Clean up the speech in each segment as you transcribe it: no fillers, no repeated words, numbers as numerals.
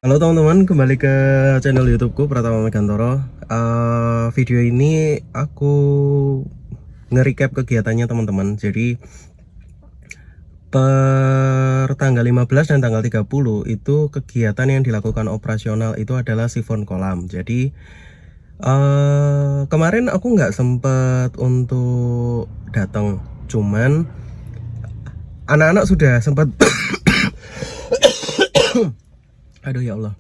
Halo teman-teman, kembali ke channel YouTubeku Pratama Megantoro. Video ini aku nge-recap kegiatannya teman-teman. Jadi per tanggal 15 dan tanggal 30 itu kegiatan yang dilakukan operasional itu adalah sifon kolam. Jadi kemarin aku nggak sempet untuk datang, cuman anak-anak sudah sempat aduh ya Allah.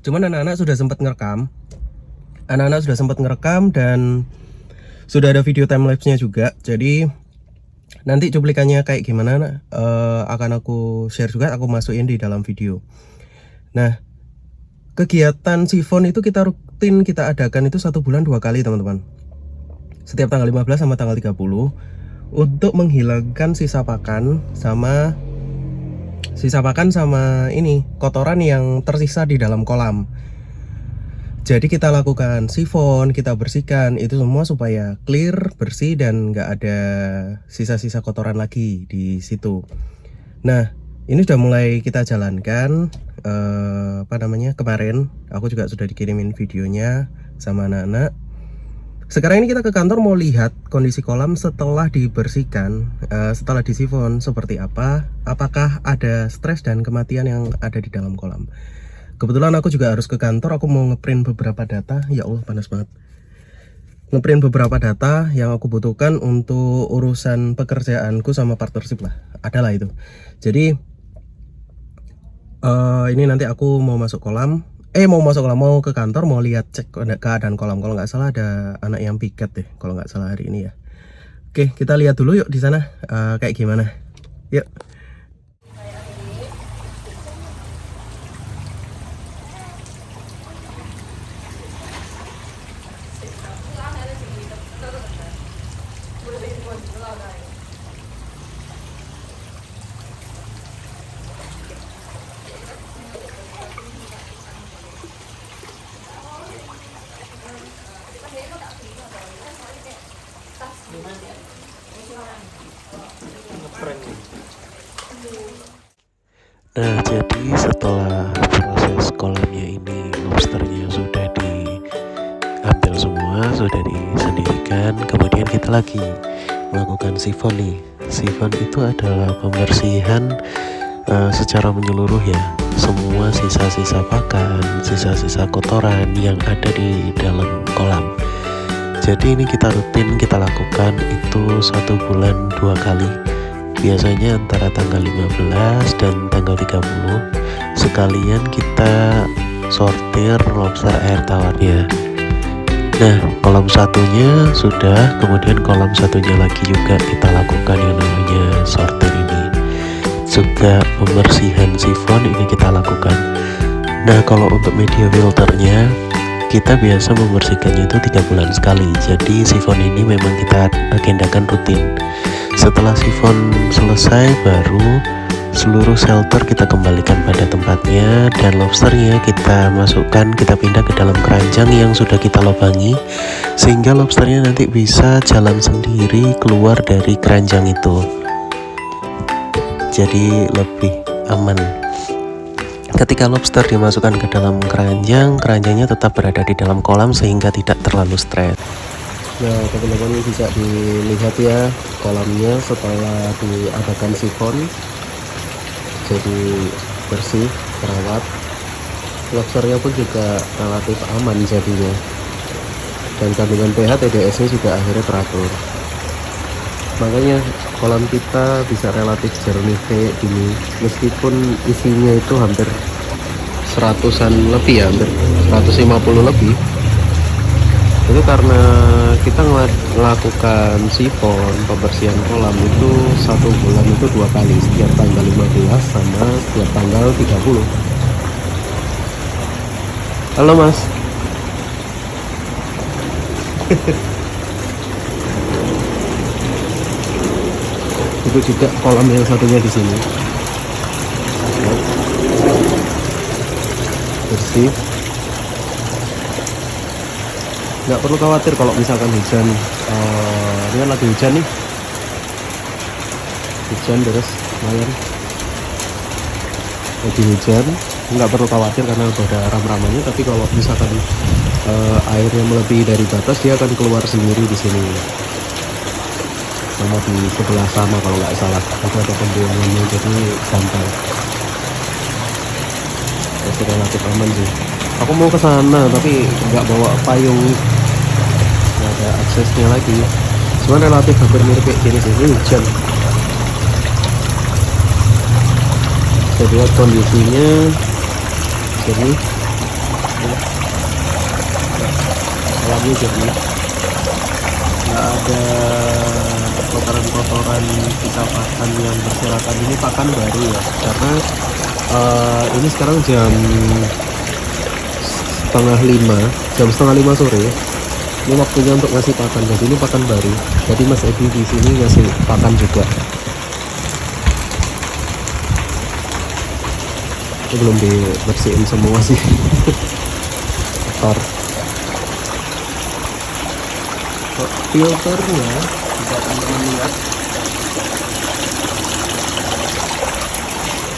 Cuman anak-anak sudah sempat ngerekam dan sudah ada video timelapse-nya juga. Jadi nanti cuplikannya kayak gimana akan aku share juga, aku masukin di dalam video. Nah, kegiatan sifon itu kita adakan itu 1 bulan 2 kali teman-teman. Setiap tanggal 15 sama tanggal 30 untuk menghilangkan sisa pakan sama ini kotoran yang tersisa di dalam kolam. Jadi kita lakukan sifon, kita bersihkan itu semua supaya clear, bersih dan nggak ada sisa-sisa kotoran lagi di situ. Nah, ini sudah mulai kita jalankan. Kemarin aku juga sudah dikirimin videonya sama anak-anak. Sekarang ini kita ke kantor mau lihat kondisi kolam setelah dibersihkan, setelah disifon seperti apa, apakah ada stres dan kematian yang ada di dalam kolam. Kebetulan aku juga harus ke kantor, aku mau ngeprint beberapa data. Ya Allah, panas banget. Ngeprint beberapa data yang aku butuhkan untuk urusan pekerjaanku sama partnership lah, adalah itu. Jadi ini nanti aku mau mau ke kantor, mau lihat cek keadaan kolam. Kalau nggak salah ada anak yang piket deh, kalau nggak salah hari ini ya. Oke, kita lihat dulu yuk di sana kayak gimana. Yuk. Nah, jadi setelah proses kolamnya ini, lobsternya sudah diambil semua, sudah disendirikan, kemudian kita lagi melakukan sifon nih. Sifon itu adalah pembersihan secara menyeluruh ya, semua sisa-sisa pakan, sisa-sisa kotoran yang ada di dalam kolam. Jadi ini kita rutin kita lakukan itu 1 bulan 2 kali. Biasanya antara tanggal 15 dan tanggal 30 sekalian kita sortir lobster air tawarnya. Nah, kolam satunya sudah, kemudian kolam satunya lagi juga kita lakukan yang namanya sortir ini. Juga pembersihan sifon ini kita lakukan. Nah, kalau untuk media filternya kita biasa membersihkannya itu 3 bulan sekali. Jadi sifon ini memang kita agendakan rutin. Setelah sifon selesai, baru seluruh shelter kita kembalikan pada tempatnya, dan lobsternya kita masukkan, kita pindah ke dalam keranjang yang sudah kita lubangi, sehingga lobsternya nanti bisa jalan sendiri keluar dari keranjang itu. Jadi lebih aman. Ketika lobster dimasukkan ke dalam keranjang, keranjangnya tetap berada di dalam kolam sehingga tidak terlalu stres. Nah, teman-teman bisa dilihat ya kolamnya setelah diadakan sifon, jadi bersih, terawat. Lobsternya pun juga relatif aman jadinya, dan kandungan pH TDS-nya juga akhirnya teratur. Makanya kolam kita bisa relatif jernih kayak gini, meskipun isinya itu hampir 100-an lebih ya, hampir 150 lebih. Itu karena kita melakukan sifon, pembersihan kolam itu 1 bulan itu 2 kali, setiap tanggal 15 sama setiap tanggal 30. Halo Mas. Itu juga kolam yang satunya di sini. Bersih. Nggak perlu khawatir kalau misalkan hujan. Ini kan lagi hujan nih, hujan terus lumayan lagi hujan. nggak perlu khawatir karena udah ada ram-ramannya. Tapi kalau misalkan airnya melebihi dari batas, dia akan keluar sendiri di sini. Sama di sebelah sana kalau nggak salah ada pembuangannya, jadi gampang. Masih relatif aman sih. Aku mau ke sana tapi nggak bawa payung, nggak ada aksesnya lagi. Cuman relatif hampir mirip kayak gini sih. Ini hujan. Saya lihat kondisinya jernih, alamnya jernih, nggak ada kotoran-kotoran sisa pakan yang berserakan. Ini pakan baru ya, karena ini sekarang jam setengah lima sore. Ini waktunya untuk ngasih pakan. Jadi ini pakan baru. Jadi Mas Edi di sini ngasih pakan juga. Ini belum dibersihin semua sih. Kotor. Filternya bisa teman-teman lihat.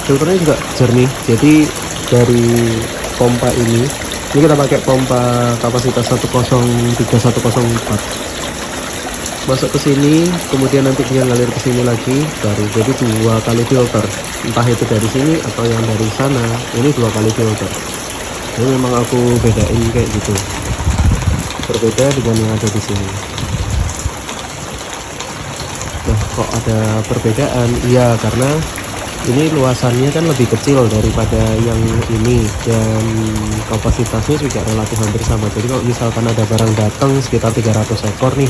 Filternya juga jernih. Jadi dari pompa ini kita pakai pompa kapasitas 103-104. Masuk ke sini, kemudian nanti dia ngalir ke sini lagi baru. Jadi 2 kali filter. Entah itu dari sini atau yang dari sana. Ini 2 kali filter. Jadi memang aku bedain kayak gitu. Berbeda dengan yang ada di sini. Nah, kok ada perbedaan? Iya, karena ini luasannya kan lebih kecil daripada yang ini, dan kapasitasnya juga relatif hampir sama. Jadi kalau misalkan ada barang datang sekitar 300 ekor nih,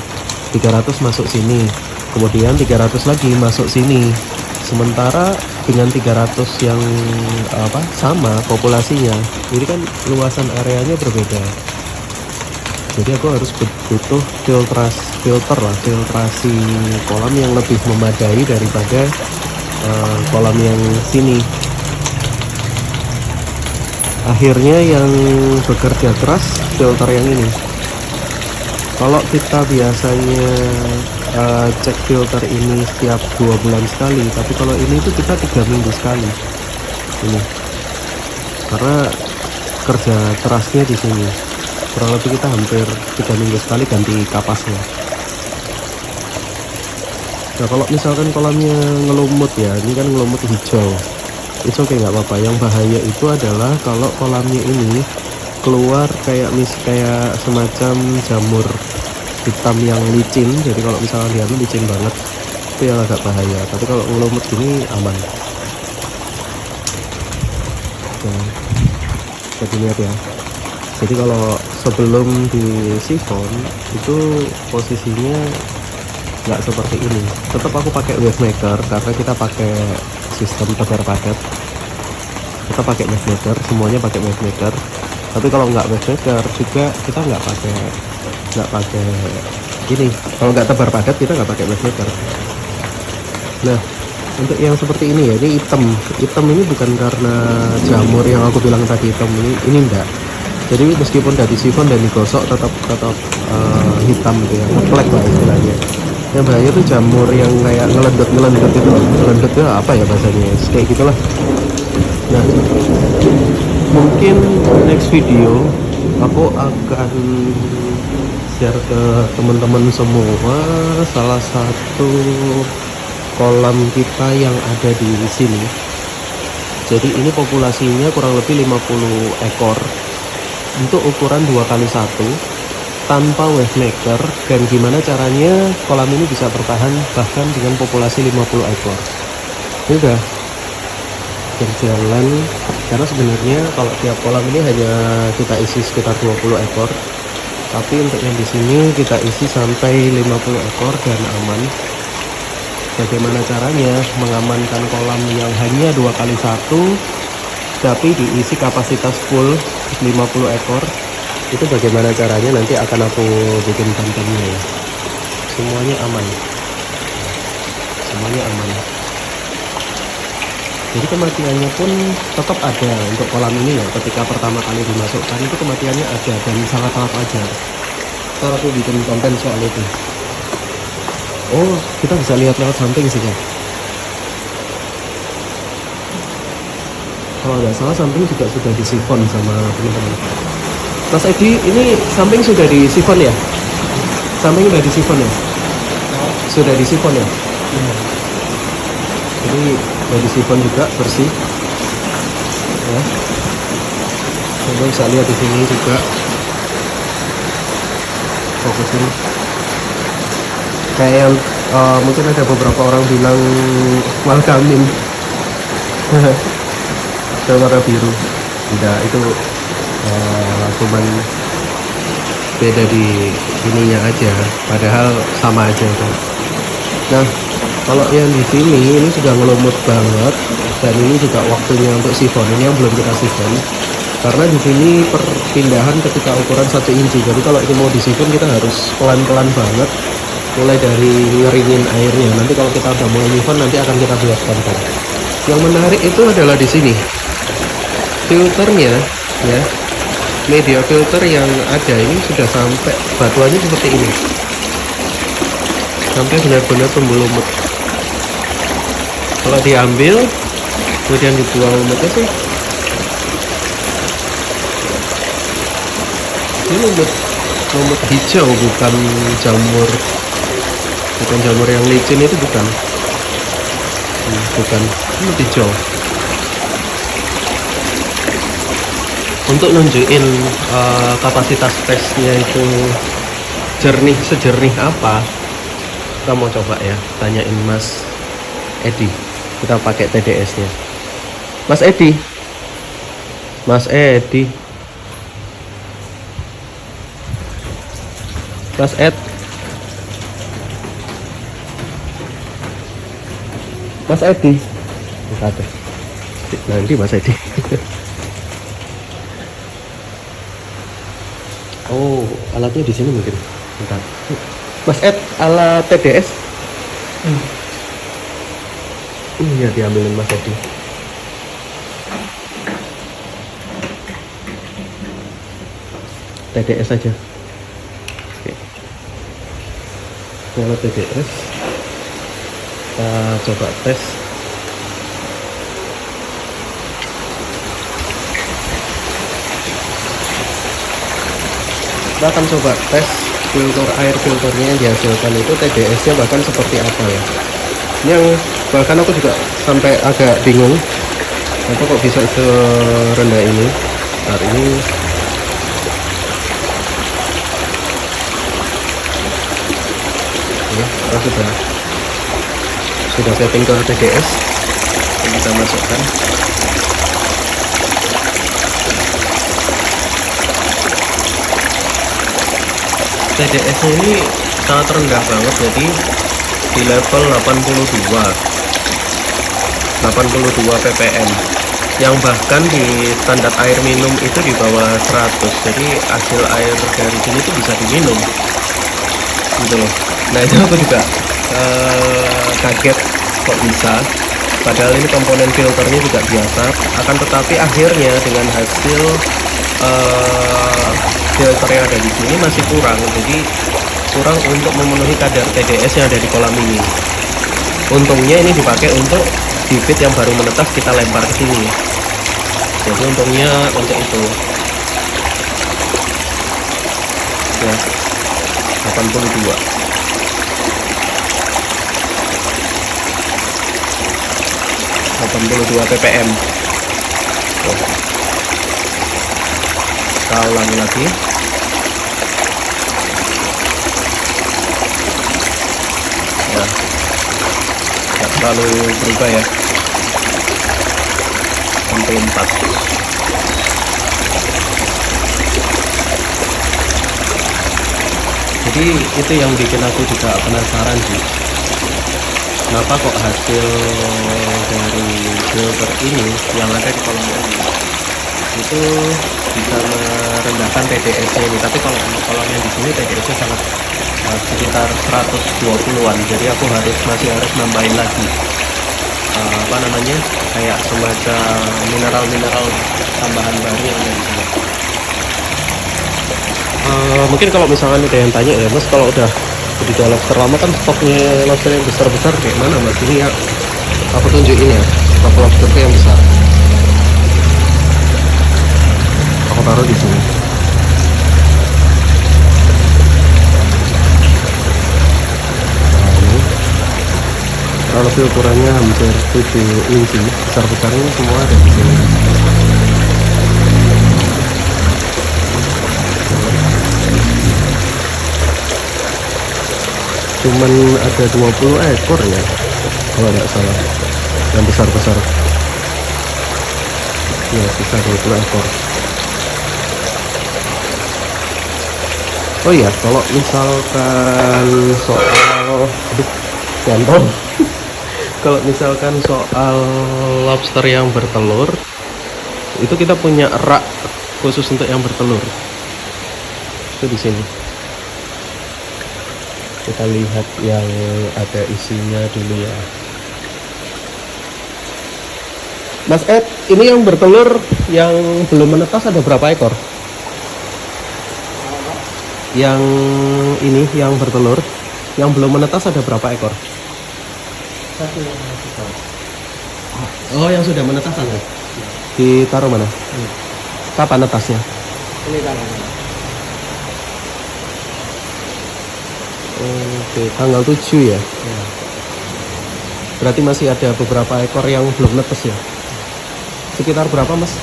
300 masuk sini, kemudian 300 lagi masuk sini. Sementara dengan 300 yang sama populasinya, ini kan luasan areanya berbeda. Jadi aku harus butuh filtrasi kolam yang lebih memadai daripada kolam yang sini. Akhirnya yang bekerja keras filter yang ini. Kalau kita biasanya cek filter ini setiap 2 bulan sekali, tapi kalau ini itu kita 3 minggu sekali ini, karena kerja kerasnya di sini. Kurang lebih kita hampir 3 minggu sekali ganti kapasnya. Nah, kalau misalkan kolamnya ngelumut ya, ini kan ngelumut hijau, itu oke, nggak apa-apa. Yang bahaya itu adalah kalau kolamnya ini keluar kayak semacam jamur hitam yang licin. Jadi kalau misalkan dia licin banget, itu yang agak bahaya. Tapi kalau ngelumut gini aman. Nah, jadi lihat ya. Jadi kalau sebelum di sifon itu posisinya nggak seperti ini. Tetap aku pakai wave maker karena kita pakai sistem tebar padat. Kita pakai wave maker, semuanya pakai wave maker. Tapi kalau nggak wave maker juga kita nggak pakai ini. Kalau nggak tebar padat kita nggak pakai wave maker. Nah, untuk yang seperti ini ya, ini hitam ini bukan karena jamur yang aku bilang tadi hitam, ini enggak. Jadi meskipun udah disifon dan digosok tetap hitam gitu ya, ngeplek lah istilahnya. Yang bahaya tuh jamur yang kayak ngelendut itu loh. Ngelendut itu apa ya bahasanya, kayak gitulah. Nah, mungkin next video aku akan share ke teman-teman semua salah satu kolam kita yang ada di sini. Jadi ini populasinya kurang lebih 50 ekor untuk ukuran 2x1 tanpa wave maker. Dan gimana caranya kolam ini bisa bertahan bahkan dengan populasi 50 ekor. Ini udah berjalan, karena sebenarnya kalau tiap kolam ini hanya kita isi sekitar 20 ekor, tapi untuk yang di sini kita isi sampai 50 ekor dan aman. Bagaimana caranya mengamankan kolam yang hanya 2x1 tapi diisi kapasitas full 50 ekor? Itu bagaimana caranya nanti akan aku bikin kontennya ya. Semuanya aman, jadi kematiannya pun tetap ada untuk kolam ini ya. Ketika pertama kali dimasukkan itu kematiannya ada dan sangat-sangat wajar. Ntar aku bikin konten soal itu. Oh, kita bisa lihat lewat samping sih ya. Kalau nggak salah samping juga sudah disifon sama teman-teman. Mas Edi, ini samping sudah disifon ya? Samping sudah disifon ya? Sudah disifon ya? Jadi sudah disifon juga bersih. Ya. Coba bisa lihat di sini juga. Fokusin. Kayak yang mungkin ada beberapa orang bilang welcoming. Warna biru. Tidak, itu cuman beda di ininya aja, padahal sama aja kan. Nah, kalau yang di sini ini sudah ngelumut banget, dan ini juga waktunya untuk sifon. Ini yang belum kita sifon, karena di sini perpindahan ketika ukuran 1 inci. Jadi kalau ini mau disifon kita harus pelan-pelan banget, mulai dari ngeringin airnya. Nanti kalau kita udah mulai sifon nanti akan kita buatkan. Yang menarik itu adalah di sini filternya ya. Media filter yang ada ini sudah sampai batuannya seperti ini, sampai benar-benar tumbuh lumut. Kalau diambil kemudian dibuang lumutnya sih, ini lumut hijau, bukan jamur yang licin itu, bukan lumut hijau. Untuk nunjukin kapasitas tesnya itu sejernih apa, kita mau coba ya, tanyain Mas Edi. Kita pakai TDS nya. Mas Edi, Mas Edi, Mas Ed, Mas Edi, nanti Mas Edi. Oh, alatnya di sini mungkin. Bentar. Mas Ed, alat TDS. Iya, diambilin Mas Edi. TDS aja. Oke. Ini alat TDS. Kita coba tes. Kita akan coba tes filternya yang dihasilkan itu TDS nya bahkan seperti apa ya. Yang bahkan aku juga sampai agak bingung apa kok bisa serendah ini. Saat ini ya, kita sudah setting ke TDS, kita masukkan. TDS ini sangat rendah banget, jadi di level 82 ppm, yang bahkan di standar air minum itu di bawah 100. Jadi hasil air dari sini tuh bisa diminum gitu loh. Nah itu aku juga kaget kok bisa, padahal ini komponen filternya juga biasa. Akan tetapi akhirnya dengan hasil filter yang ada di sini masih kurang, jadi kurang untuk memenuhi kadar TDS yang ada di kolam ini. Untungnya ini dipakai untuk bibit yang baru menetas, kita lempar ke sini. Jadi untungnya untuk itu ya. 82 ppm. Kita ulangi lagi. Ya, nggak terlalu berubah ya, 64. Jadi itu yang bikin aku juga penasaran sih, kenapa kok hasil dari filter ini yang ada di kolam ini itu bisa merendahkan TDS-nya ini. Tapi kalau untuk kolam yang di sini TDS-nya sangat sekitar 120-an. Jadi aku masih harus nambahin lagi kayak semacam mineral tambahan baru yang ada di sini. Mungkin kalau misalkan ada yang tanya ya, Mas, kalau udah budidaya lobster lama kan stoknya lobster yang besar-besar kayak mana, Mas? Ini ya aku tunjukin ya, stok lobster yang besar. taruh di sini. Nah, ini kurang lebih ukurannya hampir 7 inci, besar-besarnya semua ada di sini. Cuman ada 20 ekor ya kalau nggak salah, yang besar-besar ya, bisa 20 ekor. Oh iya, kalau misalkan soal contoh kalau misalkan soal lobster yang bertelur, itu kita punya rak khusus untuk yang bertelur. Itu di sini. Kita lihat yang ada isinya dulu ya. Mas Ed, ini yang bertelur yang belum menetas ada berapa ekor? Yang ini yang bertelur yang belum menetas ada berapa ekor? Satu yang menetas. Oh, yang sudah menetas ada? Ditaruh mana? Kapan netasnya? Ini tangan. Oke, tanggal 7 ya? Berarti masih ada beberapa ekor yang belum netes ya? Sekitar berapa, Mas?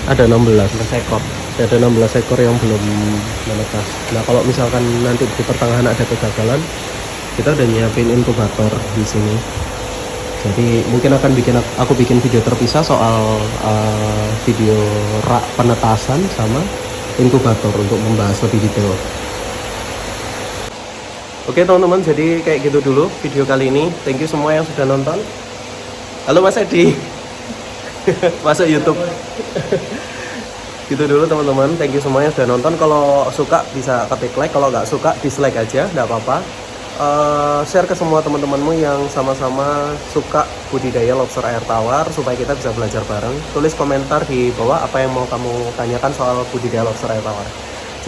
Ada 16 ekor. Ada 16 ekor yang belum menetas. Nah, kalau misalkan nanti di pertengahan ada kegagalan, kita udah nyiapin inkubator di sini. Jadi mungkin akan aku bikin video terpisah soal video rak penetasan sama inkubator untuk membahas lebih detail. Oke teman-teman, jadi kayak gitu dulu video kali ini. Thank you semua yang sudah nonton. Halo Mas Edi. Masuk YouTube. Gitu dulu teman-teman, thank you semuanya sudah nonton. Kalau suka bisa ketik like, kalau nggak suka dislike aja, nggak apa-apa. Share ke semua teman-temanmu yang sama-sama suka budidaya lobster air tawar supaya kita bisa belajar bareng. Tulis komentar di bawah apa yang mau kamu tanyakan soal budidaya lobster air tawar.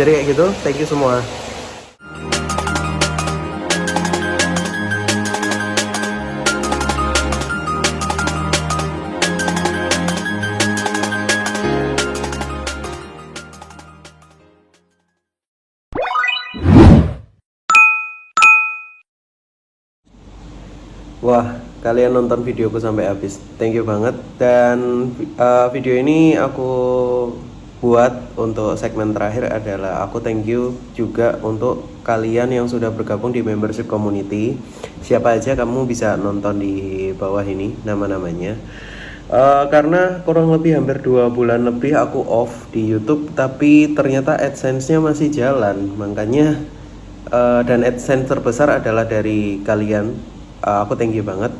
Jadi kayak gitu, thank you semua. Wah, kalian nonton videoku sampai habis. Thank you banget. Dan video ini aku buat untuk segmen terakhir adalah aku thank you juga untuk kalian yang sudah bergabung di membership community. Siapa aja kamu bisa nonton di bawah ini nama-namanya. Karena kurang lebih hampir 2 bulan lebih aku off di YouTube, tapi ternyata AdSense-nya masih jalan. Makanya dan AdSense terbesar adalah dari kalian. Aku thank you banget.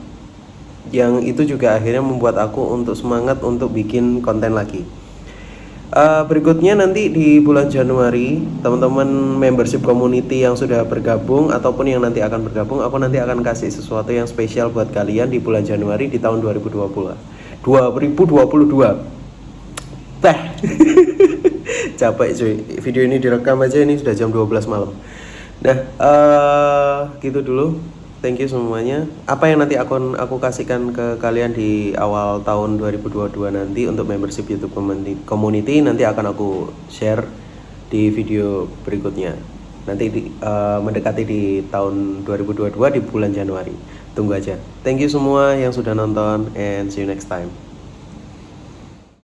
Yang itu juga akhirnya membuat aku untuk semangat untuk bikin konten lagi. Berikutnya nanti di bulan Januari, teman-teman membership community yang sudah bergabung ataupun yang nanti akan bergabung, aku nanti akan kasih sesuatu yang spesial buat kalian di bulan Januari di tahun 2022. Teh. Capek cuy. Video ini direkam aja ini sudah jam 12 malam. Nah, gitu dulu. Thank you semuanya. Apa yang nanti aku kasihkan ke kalian di awal tahun 2022 nanti untuk membership YouTube community nanti akan aku share di video berikutnya. Nanti mendekati di tahun 2022 di bulan Januari. Tunggu aja. Thank you semua yang sudah nonton and see you next time.